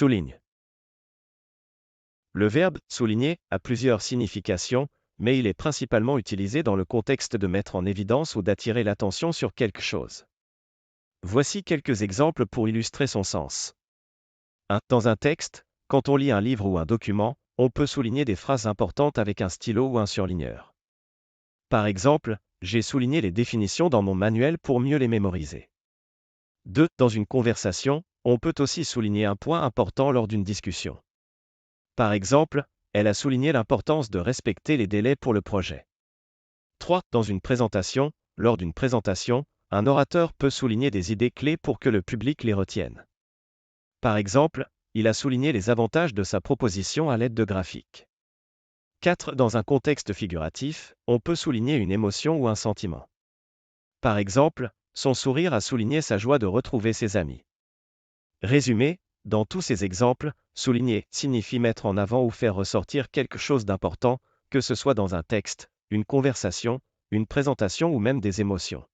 Souligne. Le verbe « souligner » a plusieurs significations, mais il est principalement utilisé dans le contexte de mettre en évidence ou d'attirer l'attention sur quelque chose. Voici quelques exemples pour illustrer son sens. 1. Dans un texte, quand on lit un livre ou un document, on peut souligner des phrases importantes avec un stylo ou un surligneur. Par exemple, j'ai souligné les définitions dans mon manuel pour mieux les mémoriser. 2. Dans une conversation, on peut aussi souligner un point important lors d'une discussion. Par exemple, elle a souligné l'importance de respecter les délais pour le projet. 3. Dans une présentation, lors d'une présentation, un orateur peut souligner des idées clés pour que le public les retienne. Par exemple, il a souligné les avantages de sa proposition à l'aide de graphiques. 4. Dans un contexte figuratif, on peut souligner une émotion ou un sentiment. Par exemple, son sourire a souligné sa joie de retrouver ses amis. Résumé, dans tous ces exemples, souligner signifie mettre en avant ou faire ressortir quelque chose d'important, que ce soit dans un texte, une conversation, une présentation ou même des émotions.